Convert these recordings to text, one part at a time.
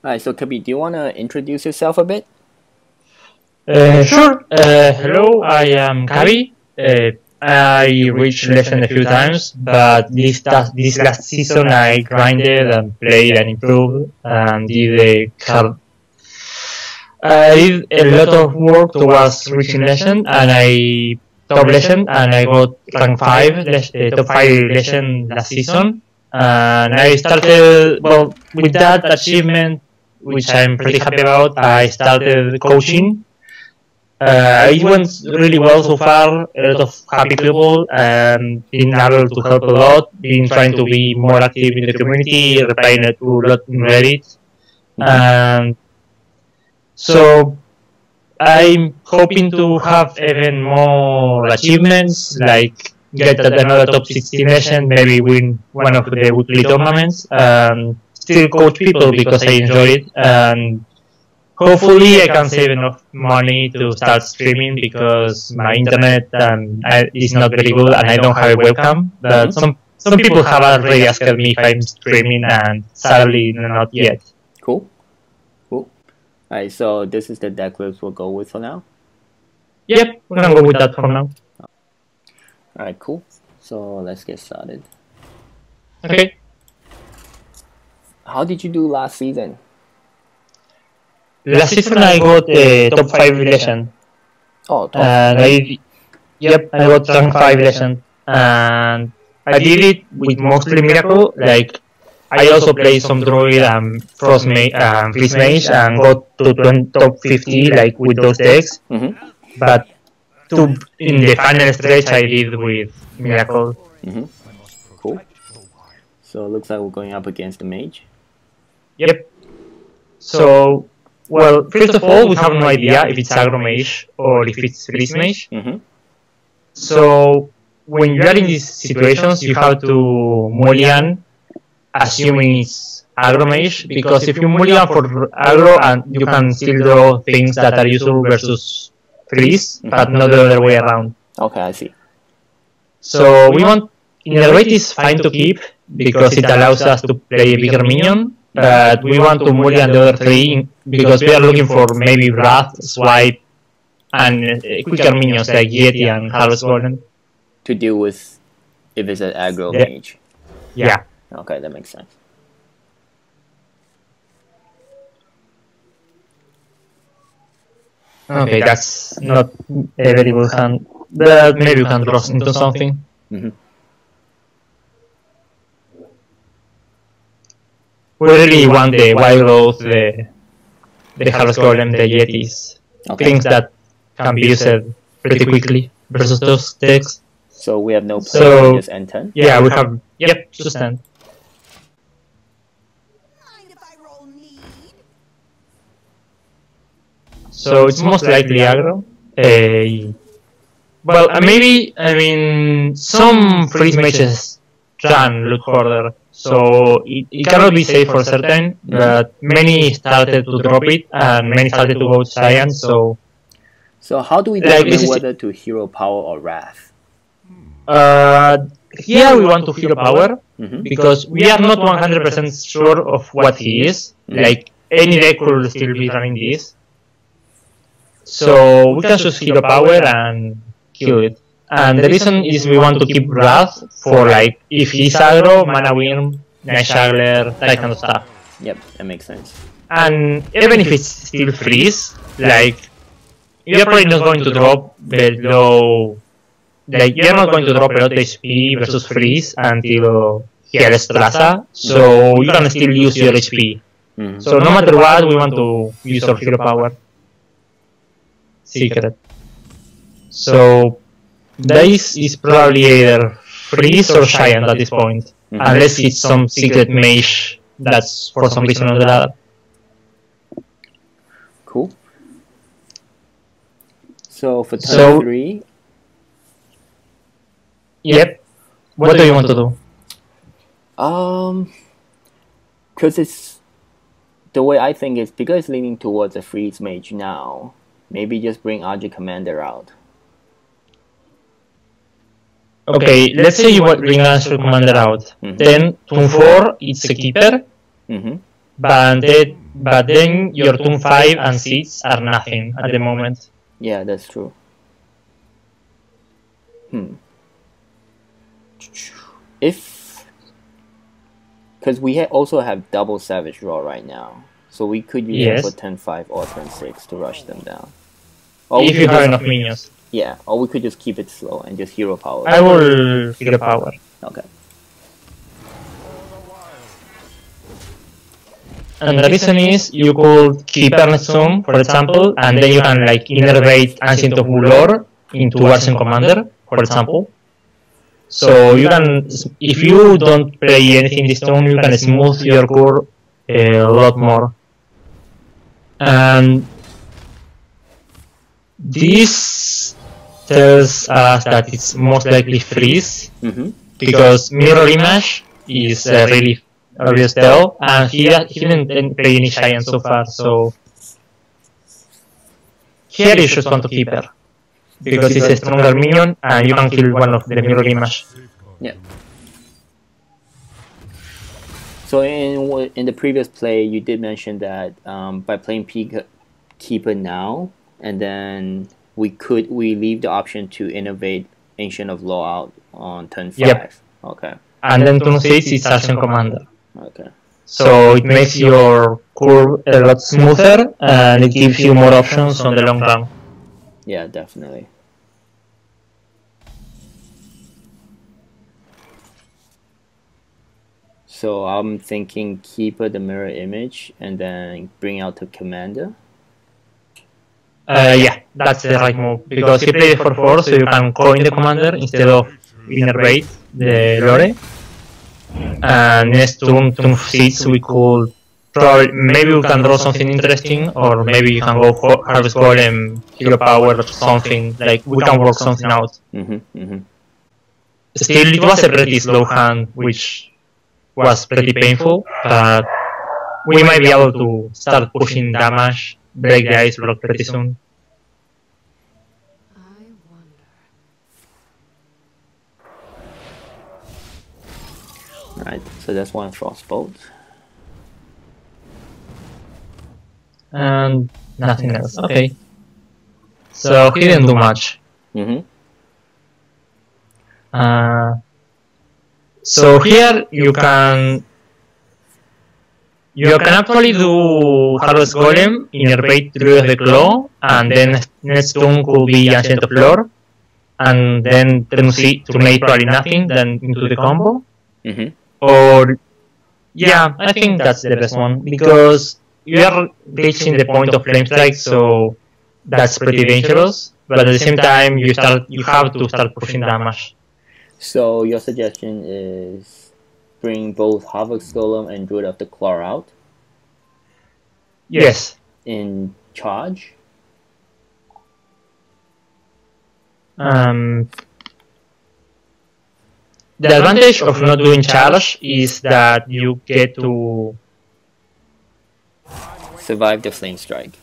Alright, so Kabi, do you want to introduce yourself a bit? Sure. Hello, I am Kabi. I reached Legend a few times, but this last season I grinded and played and improved and did I did a lot of work towards reaching Legend, and I top Legend, and I got rank 5, top 5 Legend last season. And I started, well, with that achievement, which I'm pretty happy about, I started coaching. It went really well so far, a lot of happy people, and been able to help a lot, been trying to be more active in the community, replying to a lot in Reddit. And so I'm hoping to have even more achievements, like get another top 16 Legend, maybe win one of the weekly tournaments, still coach people because I enjoy it, and hopefully I can save enough money to start streaming because my internet is not very good and I don't have a webcam. But some people have already asked me if I'm streaming, and sadly not yet. Cool. Alright, so this is the deck list we'll go with for now. Yep, we're gonna go with that for now. Alright, cool. So let's get started. Okay. How did you do last season? Last season I got top 5 Legend. Oh, top And I got rank 5 Legend. And I did it with mostly Miracle. Like, I also played some Druid and Freeze Mage and got to top 50 like with those decks. But in the final stretch I did with Miracle. Cool. So it looks like we're going up against the Mage. Yep. So, well, first of all, we have no idea if it's Aggro Mage or if it's Freeze Mage. So, when you are in these situations, you have to mulligan, assuming it's Aggro Mage, because if you mulligan for Aggro, and you can still draw things that are useful versus Freeze, but not the other way around. Okay, I see. So, we want, Innervate is fine to keep, because it allows us to play a bigger minion, but we want to mulligan the other 3 because we are looking for maybe Wrath, Swipe, and quicker minions like Yeti and Harvest Golem. To deal with if it's an aggro mage. Yeah. Okay, that makes sense. Okay, that's not a very good hand, but maybe you can draw into something. We really want the Wild Growth, the Harvest Golem, the Yetis, things that can be used pretty quickly versus those decks. So we have no play, just N10? Yeah, we have, just 10. So it's most likely aggro. Well, maybe, I mean, some Freeze Mages can look harder, so it cannot be safe for certain, but many started to drop it, and many started to go Giant, so... So how do we determine whether to Hero Power or Wrath? Here we want to Hero Power, because we are not 100% sure of what he is, like, any deck could still be running this. So we can choose Hero Power and kill it. And the reason is we want to keep Wrath for, like, if he's aggro, Mana Wyrm, Night Juggler, that kind of stuff. Yep, that makes sense. And even if it's still Freeze, like, you're probably not going to drop below, like, you're not going to drop a lot of HP versus Freeze until he has Traza, so you can still use your HP. So no matter what, we want to use our Hero Power. Secret. So this is probably either Freeze or Giant at this point, unless it's some secret mage that's for some reason or the other. Cool. So for turn 3... Yep. What do you want to do? Because it's... The way I think is, because it's leaning towards a Freeze Mage now, maybe just bring Archer Commander out. Okay, let's say you bring Archer Commander out. Then, turn 4, it's a keeper. But but then your turn 5 and 6 are nothing at the moment. Yeah, that's true. If, because we also have double Savage Draw right now, so we could use it for turn 5 or turn 6 to rush them down. Or if you have enough minions. Yeah, or we could just keep it slow and just hero power. I will hero power. Okay. And the reason is you could keep Hearthstone, for example, and then you can like innervate Ancient of Lore into Ancient Commander, for example. So you can, if you don't play anything this turn, you can smooth your core a lot more. And this tells us that it's most likely freeze, because Mirror Image is a really obvious tell, and he didn't play any Giant so far, so here you just want to keep her, because it's a stronger minion and you can kill one of the Mirror Image. Yeah. So in the previous play, you did mention that by playing Keeper now, and then we leave the option to innovate Ancient of Law out on turn 5. Yep. Okay. And then turn 6 is Ancient Commander. Okay. So it makes your curve a lot smoother and it gives you more options on the long run. Yeah, definitely. So I'm thinking keep the mirror image and then bring out the commander. Yeah, that's the right move, because you play it for 4, so you can coin the commander instead of innervate the lore. And next turn 6 we could probably, maybe we can draw something interesting, or maybe you can go Harvest Golem, Hero Power or something, like we can work something out. Still, it was a pretty slow hand, which was pretty painful, but we might be able to start pushing damage, break the ice block pretty soon. Alright, so that's one Frostbolt. And nothing else. Okay. So he didn't do much. So here you can actually do Harvest Golem, innervate Druid of the Claw, and then next turn could be Ancient of Lore, and then turn 8 probably nothing, then into the combo. Or yeah, I think that's the best one, because you are reaching the point of Flame Strike, so that's pretty dangerous. But at the same time, you have to start pushing damage. So your suggestion is bring both Harvest Golem and Druid of the Claw out? Yes. In charge? The advantage of not doing charge is that you get to survive the Flame Strike.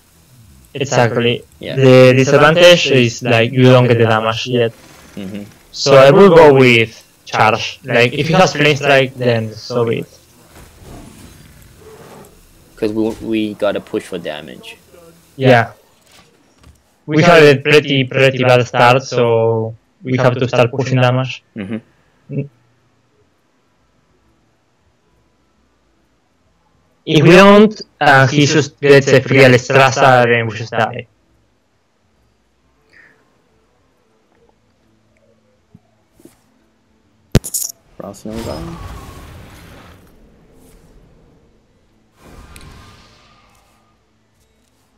Exactly. Yeah. The disadvantage is like you don't get the damage yet. So I will go with charge. Like if he has Flame Strike, then so be it. Because we gotta push for damage. Yeah. We had a pretty bad start, so we have to start pushing damage. If we don't, he just gets a free Alestrasa, then we just die.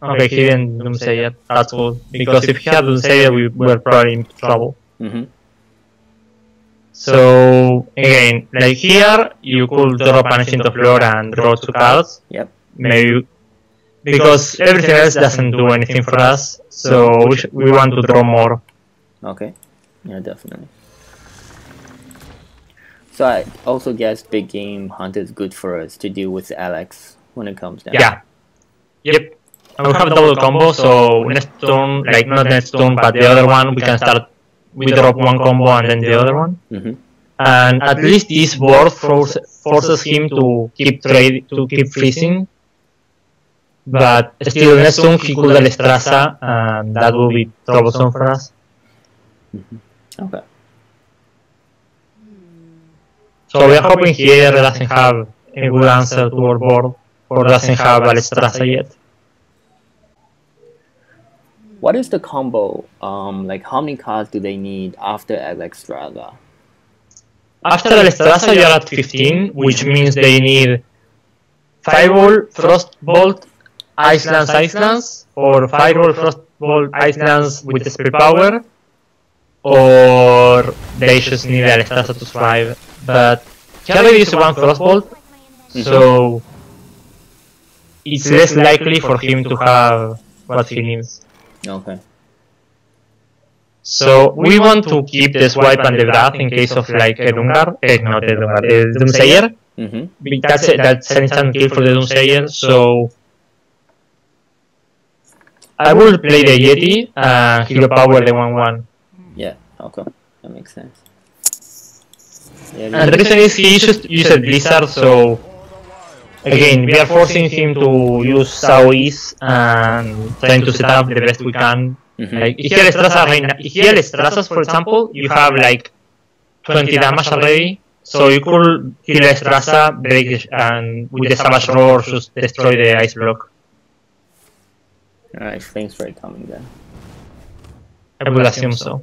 Okay, he didn't Doomsday yet, that's good. Because if he had Doomsday, we were probably in trouble. So again, like here, you could drop an Ancient of Lore and draw 2 cards. Yep. Maybe because everything else doesn't do anything for us, so we want to draw more. Okay. Yeah, definitely. So I also guess big game hunt is good for us to deal with Alex when it comes down. Yeah. Yep. And we have a double combo, so next turn, like not next turn, but the other one, we can start. We drop one combo and then the other one. And at least this board forces him to keep freezing. but still next turn he could Alestrasa, and that will be troublesome for us. Okay. So we are hoping here doesn't have a good answer to our board, or doesn't have Alestrasa yet. What is the combo? Like how many cards do they need after Alexstrasza? After Alestrasa you are at 15, which means they need Fireball, Frostbolt, Icelands, or Fireball, Frostbolt, Icelands with the Spirit Power, or they just need Alestrasa to survive. But he already used one Frostbolt, so it's less likely for him to have what he needs. Okay. So we want to keep the swipe and the wrath in case of like a Doomsayer. That's an instant kill for the Doomsayer, so I will play the Yeti and Hero Power the 1/1. Yeah, okay. That makes sense. Yeah, And the reason is he used Blizzard, so again, we are forcing him to use Saois and trying to set up the best we can. Like, if he Alestrasas, for example, you have like 20 damage already, so you could kill Alestrasa, break it, and with the Savage Roar just destroy the ice block. Alright, thanks for coming then. I would assume so.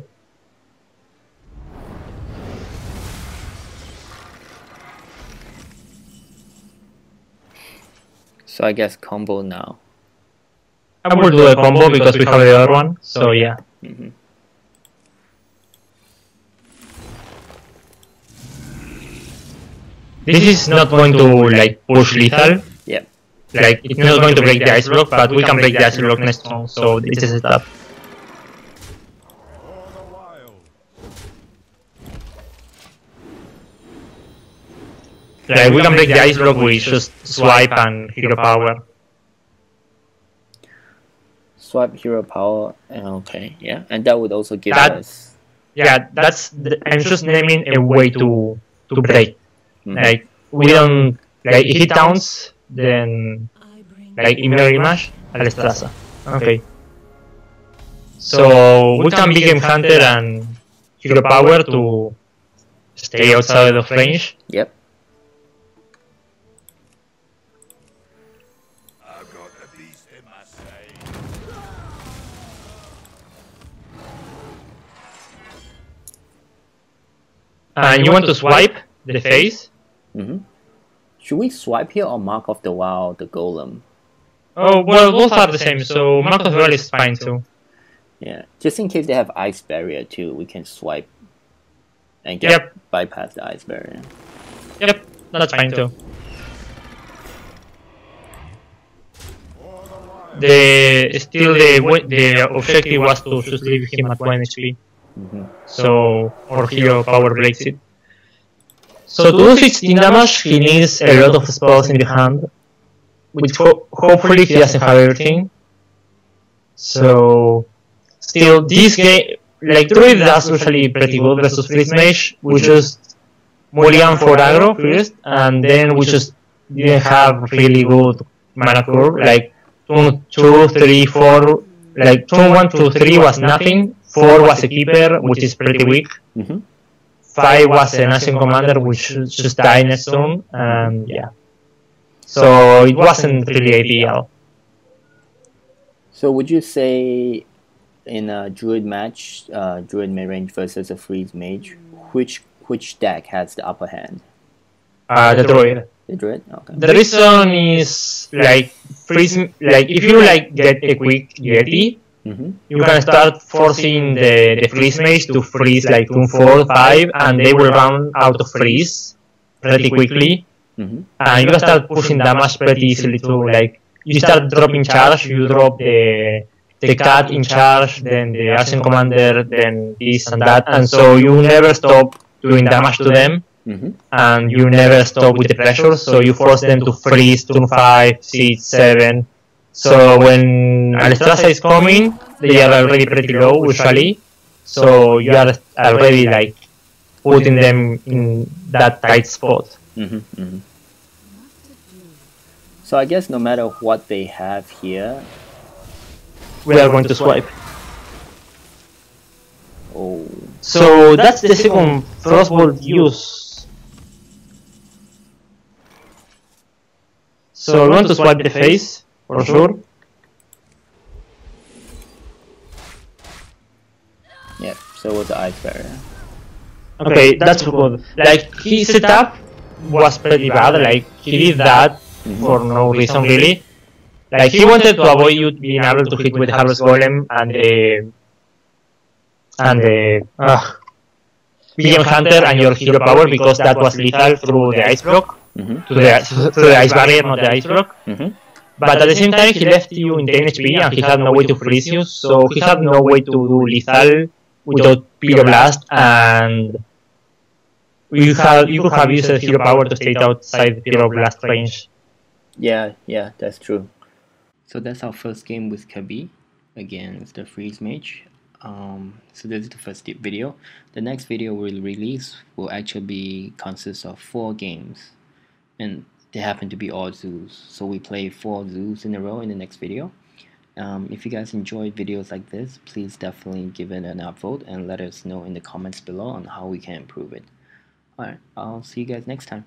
So I guess combo now. I will do a combo because we have the other one, so yeah. This is not going to like push lethal. Yeah. Like it's not going to break the ice block, but we can break the ice block next turn, so this is it up. Like we can break the ice block with just swipe and hero power. Swipe hero power, okay, yeah, and that would also give That- us. Yeah, I'm just naming a way to break. Like we don't like if it downs, then like in mirror image, Alestrasa. Okay. So we can become Hunter and hero power to stay outside of range. Yep. And you want to swipe the face. Should we swipe here or mark off the wild, the golem? Oh well, both are the same. So mark of the Wild is fine too. Yeah, just in case they have ice barrier too, we can swipe and get bypass the ice barrier. Yep, that's fine too. The objective was to just leave him at 1 HP. So our hero power breaks it. So to do 16 damage, he needs a lot of spells in the hand, which hopefully he doesn't have everything. So still, this game, like Druid does usually pretty good versus Freeze Mage. We just mulligan for aggro first, and then we just didn't have really good mana curve. Like turn 2, 3, 4, like turn 1, 2, 3 was nothing. 4 was a keeper, which is pretty weak. 5 was an Ancient Commander, which just died next turn, and yeah. So it wasn't really ideal. So would you say in a Druid match, Druid Midrange versus a Freeze Mage, which deck has the upper hand? The Druid. The Druid? Okay. The reason is like freeze, like if you like get a quick Yeti, you can start forcing the Freeze Mage to freeze like turn 4, 5, and they will run out of freeze pretty quickly. And you can start pushing damage pretty easily too. Like you start dropping charge, you drop the cat in charge, then the Ancient Commander, then this and that, and so you never stop doing damage to them. And you never stop with the pressure, so you force them to freeze turn 5, 6, 7. So when Alestrasa is coming, they are already pretty low usually, so you are already like putting them in that tight spot. So I guess no matter what they have here, we are going to swipe. oh, So that's the second Frostbolt use. So we're going to swipe the face, for sure. yeah. So it was the ice barrier. Okay, that's good. Like, his setup was pretty bad. Like, he did that for no reason, really. Like, he wanted to avoid you being able to hit with the Harvest Golem and the BM Hunter and your hero power, because that was lethal through the ice block, through the ice barrier, not the ice block. But at the same time, he left you in 10 HP and he had no way to freeze you, so he had no way to do lethal without Pyroblast, and you could have used hero power to stay outside Pyroblast range. Yeah, that's true. So that's our first game with Kabi. Again, it's the Freeze Mage. So this is the first video. The next video we'll release will actually consist of 4 games, and they happen to be all zoos. So we play 4 zoos in a row in the next video. If you guys enjoy videos like this, please definitely give it an upvote and let us know in the comments below on how we can improve it. Alright, I'll see you guys next time.